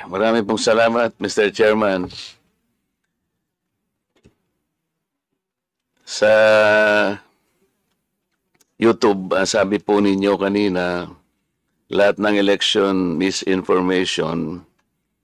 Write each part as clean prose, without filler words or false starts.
Marami pong salamat, Mr. Chairman. Sa YouTube, sabi po ninyo kanina, lahat ng election misinformation,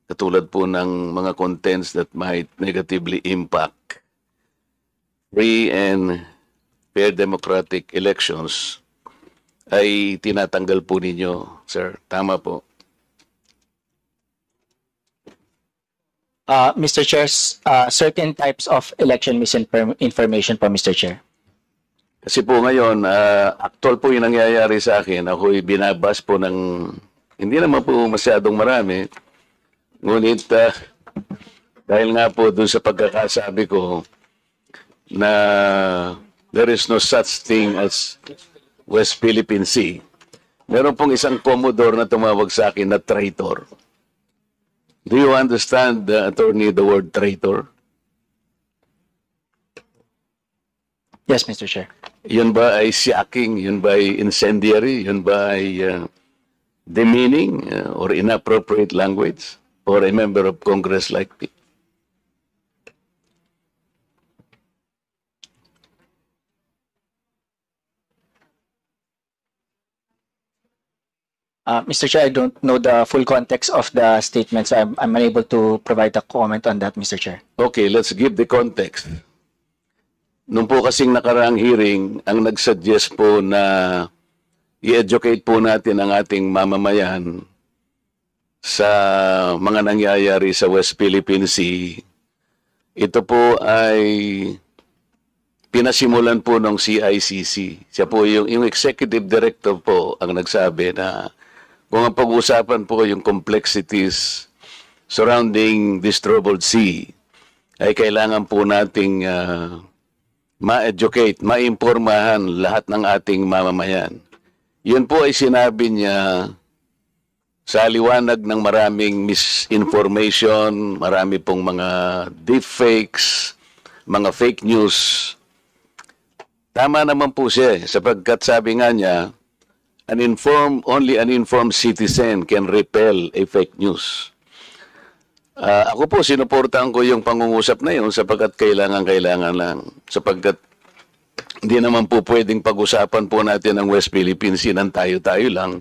katulad po ng mga contents that might negatively impact free and fair democratic elections, ay tinatanggal po ninyo, sir. Tama po. Mr. Chair, certain types of election misinformation po, Mr. Chair. Kasi po ngayon, actual po yung nangyayari sa akin. Ako'y binabas po ng, hindi naman po masyadong marami. Ngunit dahil nga po dun sa pagkakasabi ko na there is no such thing as West Philippine Sea, meron pong isang Commodore na tumawag sa akin na traitor. Do you understand, attorney, the word traitor? Yes, Mr. Chair. Yun ba ay shocking? Yun ba ay incendiary? Yun ba ay demeaning or inappropriate language for a member of Congress like me? Mr. Chair, I don't know the full context of the statement, so I'm unable to provide a comment on that, Mr. Chair. Okay, let's give the context. Nung po kasing nakaraang hearing, ang nagsuggest po na i-educate po natin ang ating mamamayan sa mga nangyayari sa West Philippine Sea, ito po ay pinasimulan po ng CICC. Siya po yung executive director po ang nagsabi na kung ang pag-uusapan po yung complexities surrounding this troubled sea, ay kailangan po nating ma-educate, ma-impormahan lahat ng ating mamamayan. Yun po ay sinabi niya sa liwanag ng maraming misinformation, marami pong mga deepfakes, mga fake news. Tama naman po siya sapagkat sabi nga niya, only an informed citizen can repel a fake news. Ako po, sinuportahan ko yung pangungusap na yun sapagkat kailangan lang. Sapagkat hindi naman po pwedeng pag-usapan po natin ang West Philippine Sea ng tayo-tayo lang.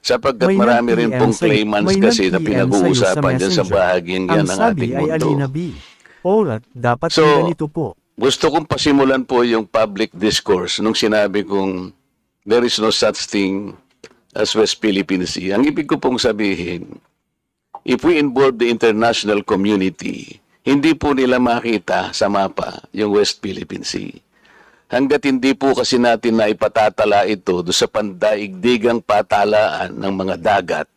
Sapagkat marami rin pong claimants kasi na pinag-uusapan dyan sa bahaging yan ng ating mundo. Dapat So, ganito po. gusto kong pasimulan po yung public discourse nung sinabi kong there is no such thing as West Philippine Sea. Ang ibig ko pong sabihin, if we involve the international community, hindi po nila makita sa mapa yung West Philippine Sea. Hanggat hindi po kasi natin na ipatatala ito do sa pandaigdigang patalaan ng mga dagat,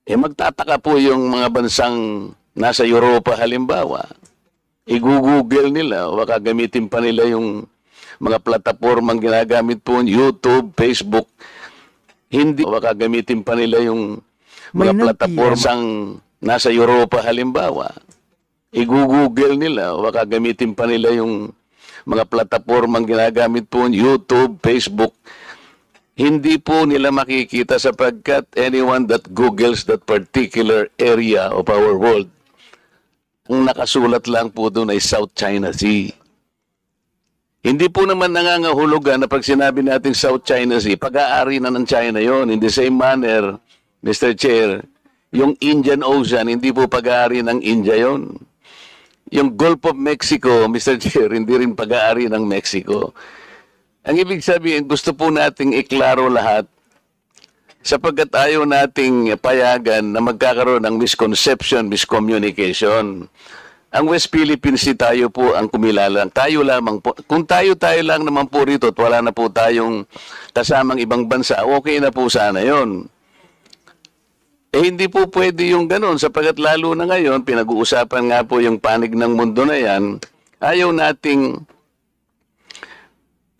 magtataka po yung mga bansang nasa Europa halimbawa. I-google nila o baka gamitin pa nila yung mga platapormang ginagamit po, YouTube, Facebook. Hindi, o baka gamitin pa nila yung mga platapormang nasa Europa halimbawa. I-google nila o baka gamitin pa nila yung mga platapormang ginagamit po, YouTube, Facebook. Hindi po nila makikita sapagkat anyone that googles that particular area of our world, ang nakasulat lang po doon ay South China Sea. Hindi po naman nangangahulugan na pag sinabi natin South China Sea, pag-aari na ng China yon. In the same manner, Mr. Chair, yung Indian Ocean, hindi po pag-aari ng India yon. Yung Gulf of Mexico, Mr. Chair, hindi rin pag-aari ng Mexico. Ang ibig sabihin, gusto po nating iklaro lahat sapagkat ayaw nating payagan na magkakaroon ng misconception, miscommunication. Ang West Philippine Sea tayo po ang kumilalang. Tayo lamang po. Kung tayo lang naman po rito at wala na po tayong kasamang ibang bansa, okay na po sana yon. Hindi po pwede yung ganun sapagkat lalo na ngayon, pinag-uusapan nga po yung panig ng mundo na yan, ayaw nating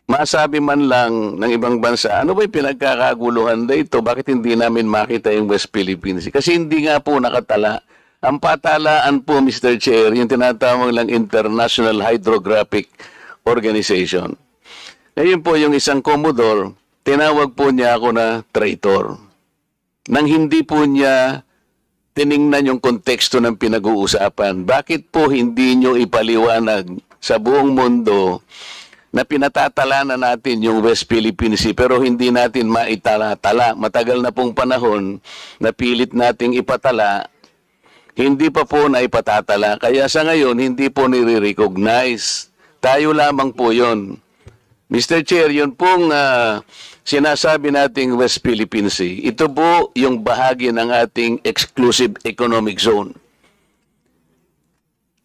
masabi man lang ng ibang bansa, ano ba yung pinagkakaguluhan dito? Bakit hindi namin makita yung West Philippine Sea? Kasi hindi nga po nakatala. Ang patalaan po, Mr. Chair, yung tinatawag lang International Hydrographic Organization. Ngayon po yung isang Commodore, tinawag po niya ako na traitor. Nang hindi po niya tiningnan yung konteksto ng pinag-uusapan. Bakit po hindi nyo ipaliwanag sa buong mundo na pinatatala na natin yung West Philippine Sea pero hindi natin maitala-tala. Matagal na pong panahon na pilit nating ipatala, hindi pa po na ipatatala. Kaya sa ngayon, hindi po nire-recognize. Tayo lamang po yon. Mr. Chair, yun pong sinasabi nating West Philippine Sea. Ito po yung bahagi ng ating exclusive economic zone.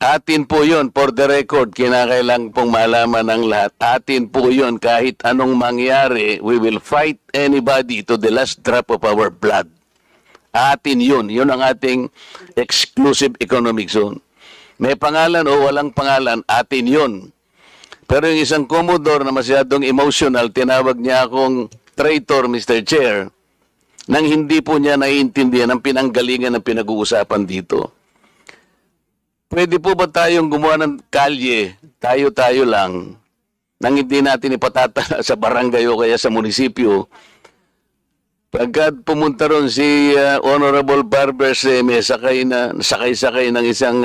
Atin po yun, for the record, kinakailang pong malaman ng lahat. Atin po yun, kahit anong mangyari, we will fight anybody to the last drop of our blood. Atin yun, yun ang ating exclusive economic zone. May pangalan o walang pangalan, atin yun. Pero yung isang Commodore na masyadong emotional, tinawag niya akong traitor, Mr. Chair, nang hindi po niya naiintindihan ang pinanggalingan ng pinag-uusapan dito. Pwede po ba tayong gumawa ng kalye, tayo-tayo lang, nang hindi natin ipatatala sa barangay o kaya sa munisipyo? Pagka pumunta ron si Honorable Barber may sakay-sakay ng isang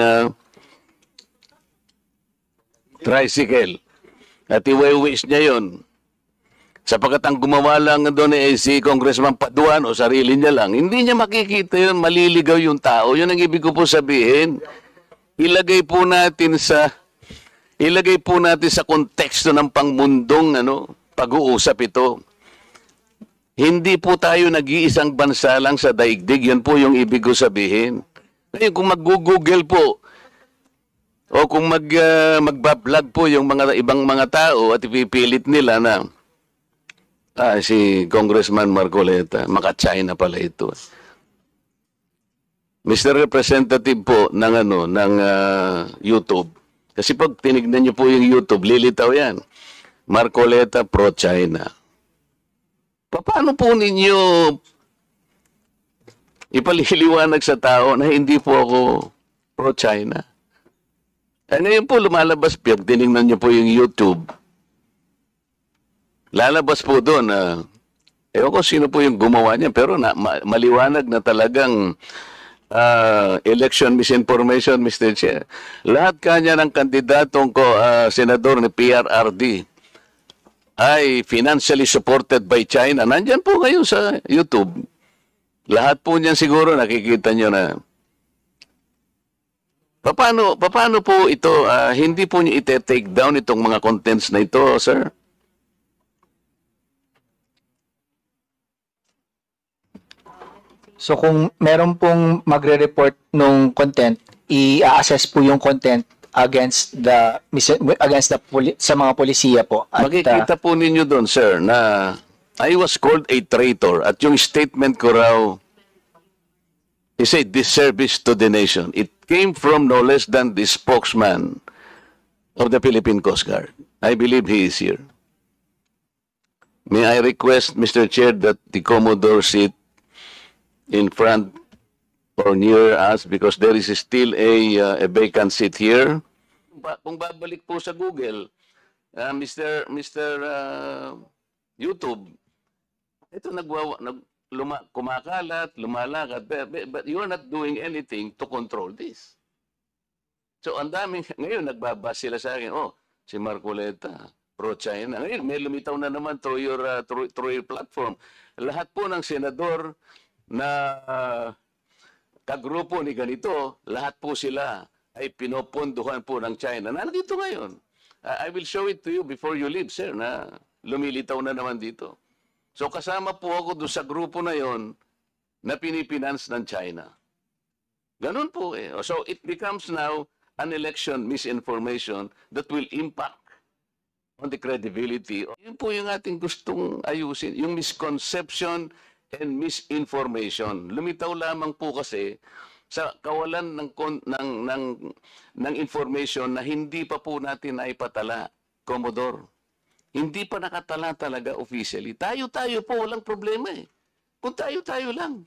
tricycle at iwi-wish niya yon. Sapagkat ang gumawa lang doon si Congressman Paduan o sarili niya lang, hindi niya makikita yun, maliligaw yung tao. Yun ang ibig ko po sabihin. Ilagay po natin sa konteksto ng pangmundong pag-uusap ito. Hindi po tayo nag-iisang bansa lang sa daigdig. Yan po yung ibig ko sabihin. Ngayon, kung mag-google po o kung magbablog po yung mga ibang mga tao at ipipilit nila na si Congressman Marcoleta, maka-China pala ito. Mr. Representative po ng YouTube. Kasi pag tinignan niyo po yung YouTube, lilitaw yan. Marcoleta pro-China. Paano po ninyo ipaliliwanag sa tao na hindi po ako pro-China? Ngayon po lumalabas, pag tinignan niyo po yung YouTube, lalabas po doon ewan ko sino po yung gumawa niya, pero maliwanag na talagang election misinformation, Mr. Chair. Lahat kanya ng kandidatong senador ni PRRD ay financially supported by China. Nandyan po ngayon sa YouTube. Lahat po niyan siguro nakikita nyo na. Paano po ito, hindi po niyo ite-take down itong mga contents na ito, sir? So kung meron pong magre-report nung content, i-assess po yung content against sa mga polisiya po. At, Makikita po ninyo doon, sir, na I was called a traitor at yung statement ko raw is a disservice to the nation. It came from no less than the spokesman of the Philippine Coast Guard. I believe he is here. May I request, Mr. Chair, that the Commodore sit in front or near us because there is still a vacant seat here. Kung babalik po sa Google, Mr. YouTube, ito kumakalat, lumalakad, but you are not doing anything to control this. So ang daming, ngayon nagbabas sila sa akin, si Marcoleta, pro-China. Ngayon may lumitaw na naman through your platform. Lahat po ng senador na kagrupo ni ganito, lahat po sila ay pinopondohan po ng China. Nandito ngayon. I will show it to you before you leave, sir, na lumilitaw na naman dito. So kasama po ako doon sa grupo na yon na pinipinance ng China. Ganun po eh. So it becomes now an election misinformation that will impact on the credibility. Yun po yung ating gustong ayusin, yung misconception and misinformation. Lumitaw lamang po kasi sa kawalan ng information na hindi pa po natin naipatala, Commodore. Hindi pa nakatala talaga officially. Tayo-tayo po, walang problema eh. Kung tayo-tayo lang.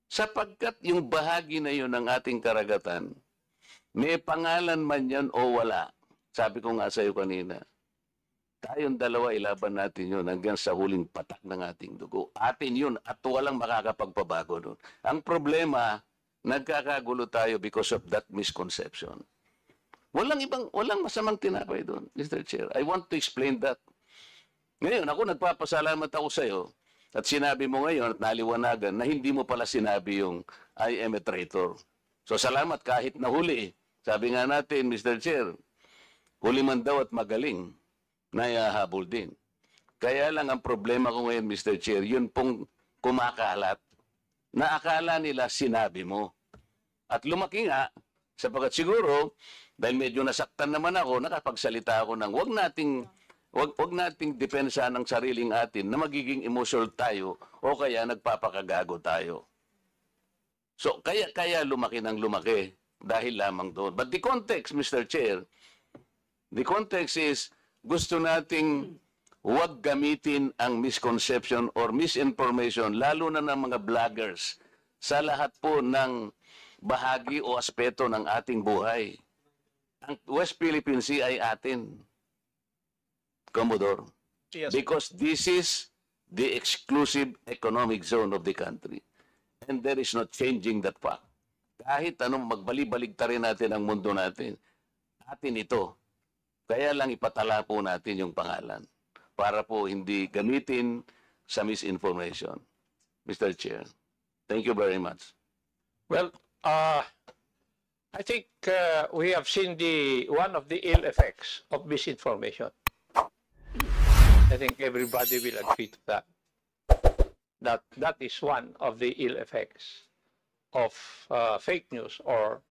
Sapagkat yung bahagi na yun ng ating karagatan, may pangalan man yan o wala. Sabi ko nga sa iyo kanina, tayong dalawa ilaban natin yun hanggang sa huling patak ng ating dugo. Atin yun at walang makakapagpabago doon. Ang problema, nagkakagulo tayo because of that misconception. Walang masamang tinapay doon, Mr. Chair. I want to explain that. Ngayon, ako nagpapasalamat ako sa iyo at sinabi mo ngayon at naliwanagan na hindi mo pala sinabi yung I am a traitor. So salamat kahit nahuli. Sabi nga natin, Mr. Chair, huli man daw at magaling, nayahabol din. Kaya lang ang problema ko ngayon, Mr. Chair, yun pong kumakalat na akala nila sinabi mo. At lumaki nga, sapagkat siguro, dahil medyo nasaktan naman ako, nakapagsalita ako ng wag nating depensa ng sariling atin na magiging emotional tayo o kaya nagpapakagago tayo. So, kaya lumaki ng lumaki dahil lamang doon. But the context, Mr. Chair, the context is gusto nating huwag gamitin ang misconception or misinformation, lalo na ng mga vloggers, sa lahat po ng bahagi o aspeto ng ating buhay. Ang West Philippine Sea ay atin, Commodore. Yes. Because this is the exclusive economic zone of the country. And there is no changing that fact. Kahit anong magbali-baligtarin natin ang mundo natin, atin ito. Kaya lang ipatala po natin yung pangalan para po hindi gamitin sa misinformation. Mr. Chair, thank you very much. Well, I think we have seen one of the ill effects of misinformation. I think everybody will agree to that. That is one of the ill effects of fake news or